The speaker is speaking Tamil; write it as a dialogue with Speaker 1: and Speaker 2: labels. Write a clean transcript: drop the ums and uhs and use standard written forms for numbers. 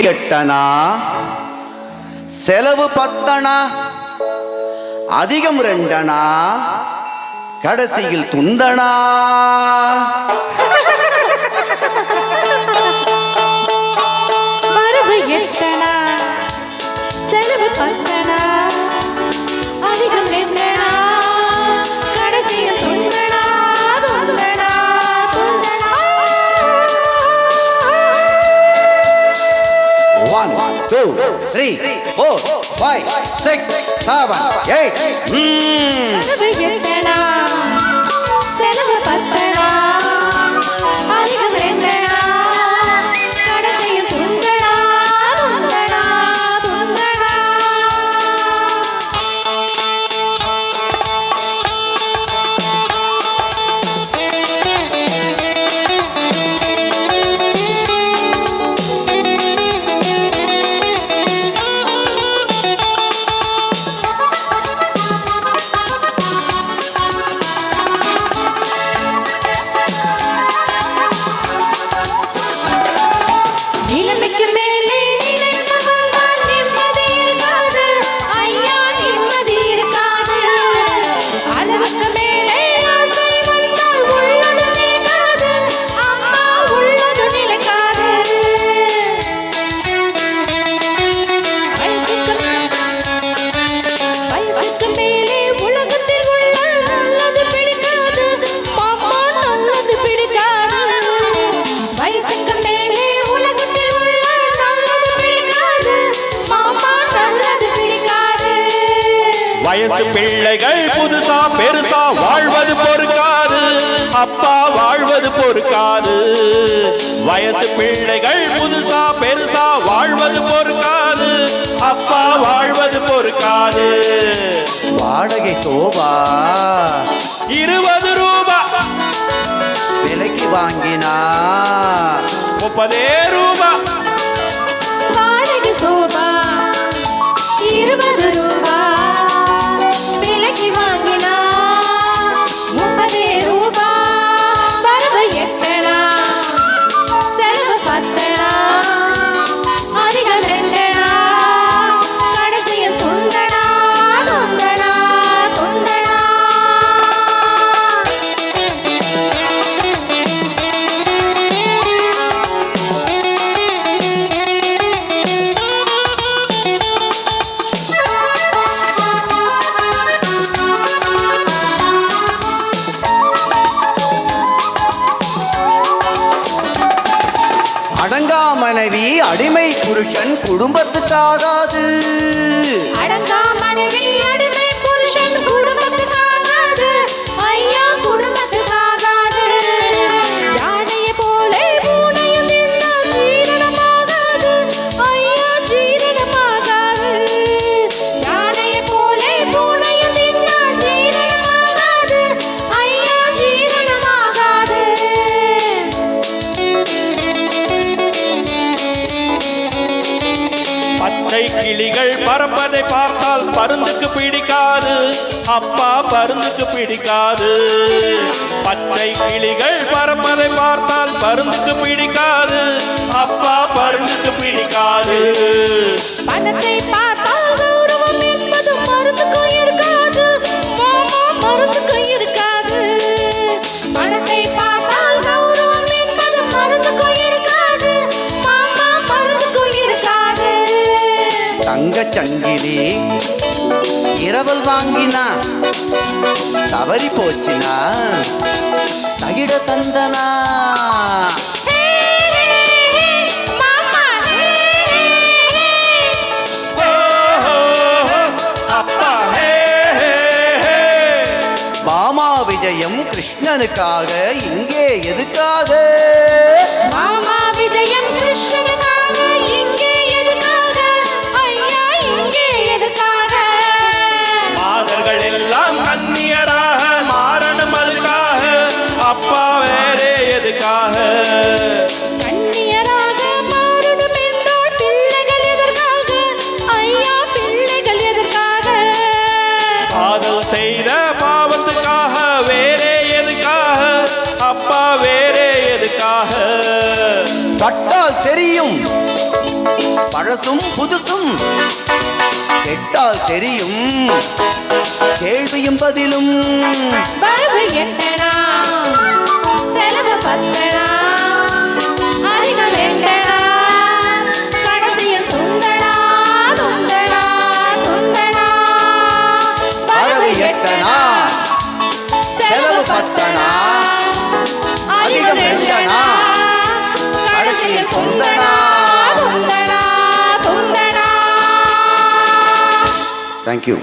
Speaker 1: 8 செலவு 10 அதிகம் 2 கடைசியில் துந்தனா.
Speaker 2: வரவு 8 செலவு 10 அதிகம் 2 கடைசியில் துந்தனா துந்தனா துந்தனா.
Speaker 1: 1 2 3 4 5 6 7 8
Speaker 2: வரவு 8 செலவு 10 அதிகம் 2 கடைசியில் துந்தனா துந்தனா துந்தனா.
Speaker 3: வயசு பிள்ளைகள் புதுசா பெருசா வாழ்வது பொறுக்காது, அப்பா வாழ்வது பொறுக்காது. வயசு பிள்ளைகள் புதுசா பெருசா வாழ்வது பொறுக்காது, அப்பா வாழ்வது பொறுக்காது.
Speaker 1: வாடகை சோபா
Speaker 3: 20 ரூபாய்
Speaker 1: விலைக்கு வாங்கினா
Speaker 3: 30 ரூபாய்.
Speaker 2: வாடகை சோபா 20 ரூபாய் விலைக்கு வாங்கினா 30 ரூபாய். வரவு 8 செலவு 10 அதிகம் 2 கடைசியில் துந்தனா துந்தனா துந்தனா.
Speaker 1: அடங்கா மனைவி அடிமை புருஷன் குடும்பத்துக்காகாது.
Speaker 2: அடங்கா மனைவி அடிமை புருஷன் குடும்பத்துக்காகாது, ஐயா குடும்பத்துக்காகாது. யானையை போல பூனையும் நின்னால் ஜீரணமாகாது, ஐயா ஜீரணமாகாது. யானையை போல பூனையும் நின்னால் ஜீரணமாகாது, ஐயா ஜீரணமாகாது.
Speaker 3: பச்சை கிளிகள் பறப்பதை பார்த்தால் பருந்துக்கு பிடிக்காது, அப்பா பருந்துக்கு பிடிக்காது. பச்சை கிளிகள் பறப்பதை பார்த்தால் பருந்துக்கு பிடிக்காது, அப்பா பருந்துக்கு பிடிக்காது.
Speaker 2: பணத்தை பார்த்தால் கௌரவம் என்பது மருந்துக்கும் இருக்காது, மாமா மருந்துக்கும் இருக்காது. பணத்தை பார்த்தால் கௌரவம் என்பது மருந்துக்கும் இருக்காது, மாமா மருந்துக்கும் இருக்காது.
Speaker 1: தங்கச் சங்கிலி இரவல் வாங்கினா தவறி போச்சினா தகிட தந்தனா.
Speaker 2: ஹே, ஹே, ஹே, மாமா, ஹே, ஹே, ஹே.
Speaker 3: ஓ, ஓ, அப்பா ஹே ஹே ஹே.
Speaker 1: மாமா விஜயம் கிருஷ்ணனுக்காக இங்கே எதுக்காக?
Speaker 2: மாமா விஜயம் கிருஷ்ணனுக்காக இங்கே எதுக்காக, ஐயா இங்கே எதுக்காக?
Speaker 3: மாதர்கள் எல்லாம் கன்னியராக மாறணும் அதுக்காக, அப்பா வேறே எதுக்காக?
Speaker 2: கண்ணியராக மாறணும் என்றால் பிள்ளைகள் எதற்காக, ஐயா பிள்ளைகள் எதற்காக?
Speaker 3: காதல் செய்த பாவத்துக்காக வேறே எதுக்காக, அப்பா வேறே எதுக்காக?
Speaker 1: பழசும் புதுசும் கேட்டால் தெரியும் கேள்வியும் பதிலும்
Speaker 2: வரவு எட்டனா செலவு பத்தனா அதிகம் வேண்டனா கடைசியில் துந்தனா துந்தனா துந்தனா
Speaker 1: வரவு எட்டனா செலவு பத்தனா அதிகம் வேண்டனா கடைசியில் துந்தனா
Speaker 2: துந்தனா துந்தனா.
Speaker 1: தேங்க்யூ